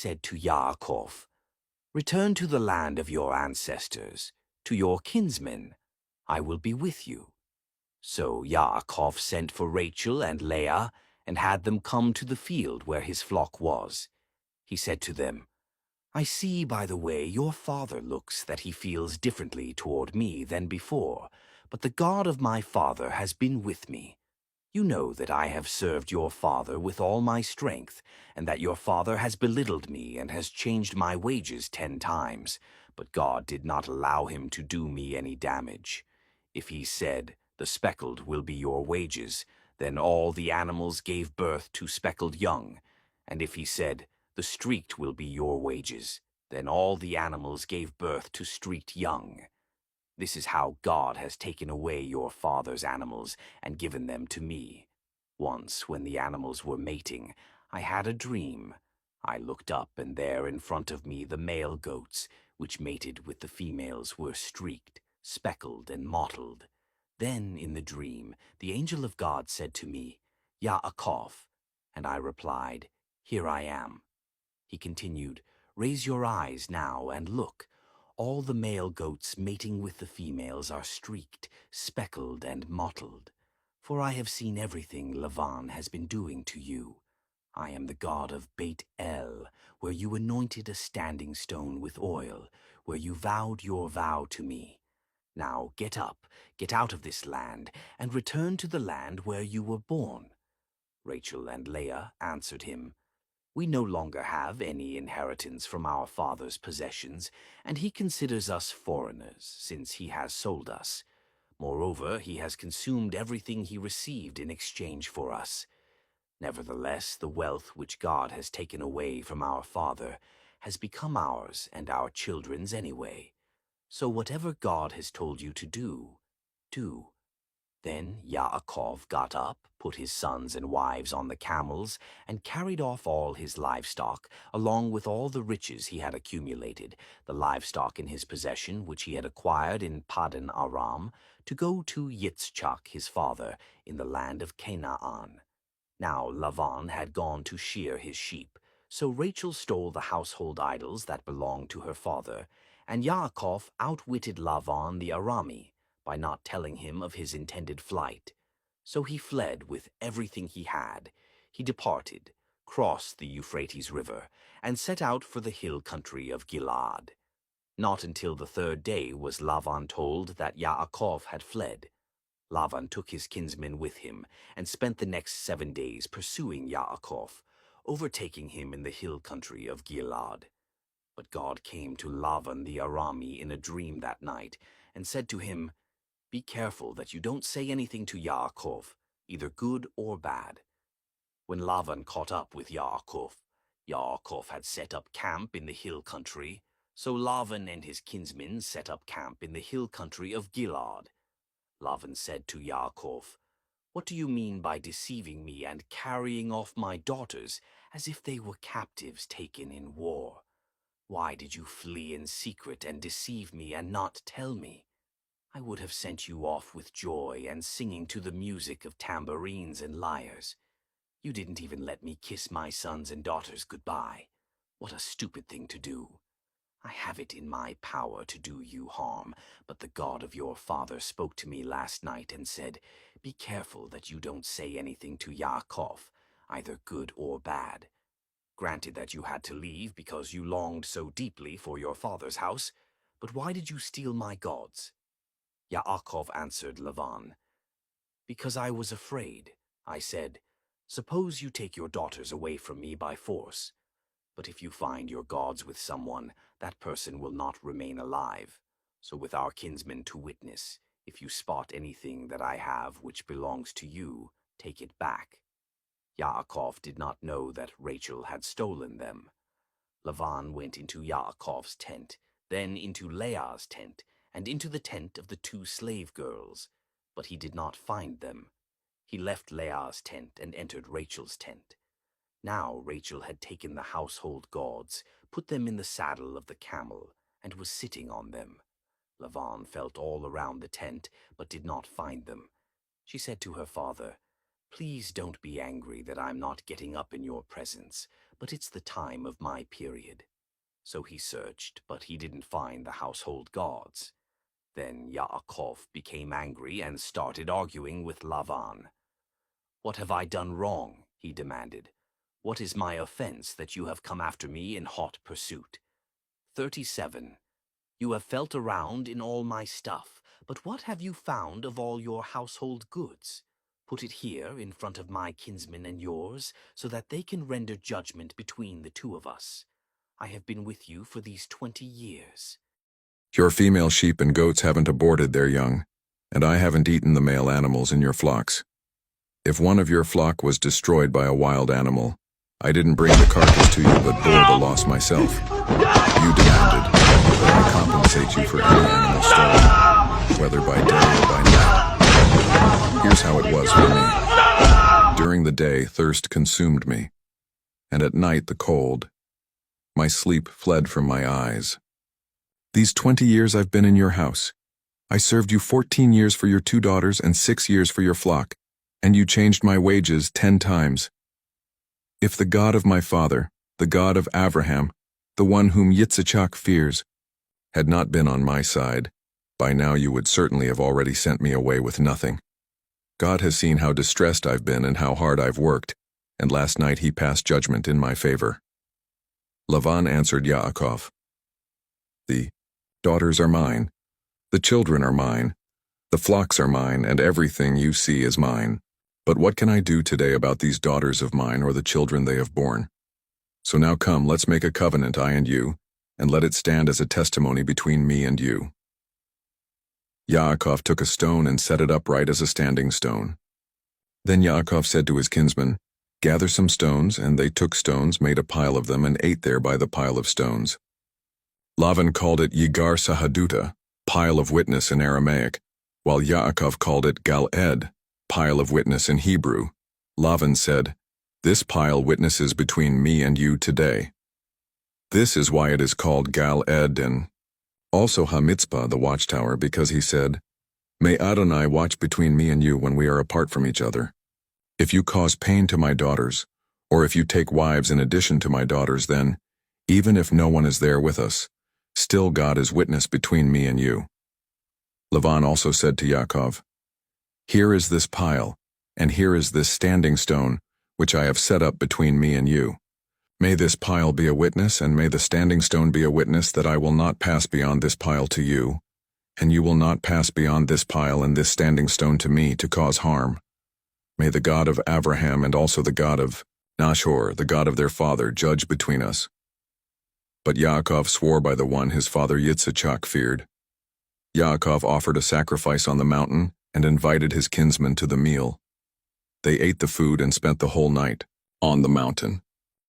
said to Yaakov, "Return to the land of your ancestors, to your kinsmen. I will be with you." So Yaakov sent for Rachel and Leah and had them come to the field where his flock was. He said to them, "I see by the way your father looks that he feels differently toward me than before, but the God of my father has been with me. You know that I have served your father with all my strength, and that your father has belittled me and has changed my wages 10 times, but God did not allow him to do me any damage. If he said, 'The speckled will be your wages,' then all the animals gave birth to speckled young, and if he said, 'The streaked will be your wages,' then all the animals gave birth to streaked young. This is how God has taken away your father's animals and given them to me. Once, when the animals were mating, I had a dream. I looked up, and there in front of me the male goats, which mated with the females, were streaked, speckled, and mottled. Then, in the dream, the angel of God said to me, 'Yaakov,' and I replied, 'Here I am.' He continued, 'Raise your eyes now and look. All the male goats mating with the females are streaked, speckled, and mottled. For I have seen everything Laban has been doing to you. I am the God of Beit El, where you anointed a standing stone with oil, where you vowed your vow to me. Now get up, get out of this land, and return to the land where you were born.' Rachel and Leah answered him, 'We no longer have any inheritance from our father's possessions, and he considers us foreigners, since he has sold us. Moreover, he has consumed everything he received in exchange for us. Nevertheless, the wealth which God has taken away from our father has become ours and our children's anyway. So whatever God has told you to do, do.' Then Yaakov got up, put his sons and wives on the camels, and carried off all his livestock, along with all the riches he had accumulated, the livestock in his possession which he had acquired in Paddan Aram, to go to Yitzchak his father, in the land of Canaan. Now Laban had gone to shear his sheep, so Rachel stole the household idols that belonged to her father, and Yaakov outwitted Laban the Arami by not telling him of his intended flight. So he fled with everything he had. He departed, crossed the Euphrates River, and set out for the hill country of Gilead. Not until the 3rd day was Laban told that Yaakov had fled. Laban took his kinsmen with him, and spent the next 7 days pursuing Yaakov, overtaking him in the hill country of Gilead. But God came to Laban the Arami in a dream that night, and said to him, 'Be careful that you don't say anything to Yaakov, either good or bad.' When Laban caught up with Yaakov, Yaakov had set up camp in the hill country, so Laban and his kinsmen set up camp in the hill country of Gilead. Laban said to Yaakov, 'What do you mean by deceiving me and carrying off my daughters as if they were captives taken in war? Why did you flee in secret and deceive me and not tell me? I would have sent you off with joy and singing to the music of tambourines and lyres. You didn't even let me kiss my sons and daughters goodbye. What a stupid thing to do. I have it in my power to do you harm, but the God of your father spoke to me last night and said, 'Be careful that you don't say anything to Yaakov, either good or bad.' Granted that you had to leave because you longed so deeply for your father's house, but why did you steal my gods?" Yaakov answered Laban, "Because I was afraid. I said, 'Suppose you take your daughters away from me by force. But if you find your gods with someone, that person will not remain alive. So with our kinsmen to witness, if you spot anything that I have which belongs to you, take it back.' Yaakov did not know that Rachel had stolen them. Laban went into Yaakov's tent, then into Leah's tent, and into the tent of the 2 slave girls, but he did not find them. He left Leah's tent and entered Rachel's tent. Now Rachel had taken the household gods, put them in the saddle of the camel, and was sitting on them. Laban felt all around the tent, but did not find them. She said to her father, 'Please don't be angry that I'm not getting up in your presence, but it's the time of my period." So he searched, but he didn't find the household gods. Then Yaakov became angry and started arguing with Laban. "What have I done wrong?" he demanded. "What is my offense that you have come after me in hot pursuit?" 37. You have felt around in all my stuff, but what have you found of all your household goods? Put it here in front of my kinsmen and yours, so that they can render judgment between the two of us. I have been with you for these 20 years. Your female sheep and goats haven't aborted their young, and I haven't eaten the male animals in your flocks. If one of your flock was destroyed by a wild animal, I didn't bring the carcass to you but bore the loss myself. You demanded that I compensate you for any animal stolen, whether by day or by night. Here's how it was for me. During the day, thirst consumed me, and at night the cold. My sleep fled from my eyes. These 20 years I've been in your house. I served you 14 years for your 2 daughters and 6 years for your flock, and you changed my wages 10 times. If the God of my father, the God of Abraham, the one whom Yitzchak fears, had not been on my side, by now you would certainly have already sent me away with nothing. God has seen how distressed I've been and how hard I've worked, and last night he passed judgment in my favor." Laban answered Yaakov, "The daughters are mine, the children are mine, the flocks are mine, and everything you see is mine. But what can I do today about these daughters of mine or the children they have borne? So now come, let's make a covenant, I and you, and let it stand as a testimony between me and you." Yaakov took a stone and set it upright as a standing stone. Then Yaakov said to his kinsmen, "Gather some stones," and they took stones, made a pile of them, and ate there by the pile of stones. Laban called it Yigar Sahaduta, pile of witness in Aramaic, while Yaakov called it Gal-ed, pile of witness in Hebrew. Laban said, "This pile witnesses between me and you today." This is why it is called Gal-ed and also Ha-Mitzpah, the watchtower, because he said, "May Adonai watch between me and you when we are apart from each other. If you cause pain to my daughters, or if you take wives in addition to my daughters, then, even if no one is there with us, still God is witness between me and you." Laban also said to Yaakov, "Here is this pile, and here is this standing stone, which I have set up between me and you. May this pile be a witness, and may the standing stone be a witness that I will not pass beyond this pile to you, and you will not pass beyond this pile and this standing stone to me to cause harm. May the God of Abraham and also the God of Nahor, the God of their father, judge between us." But Yaakov swore by the one his father Yitzchak feared. Yaakov offered a sacrifice on the mountain and invited his kinsmen to the meal. They ate the food and spent the whole night on the mountain.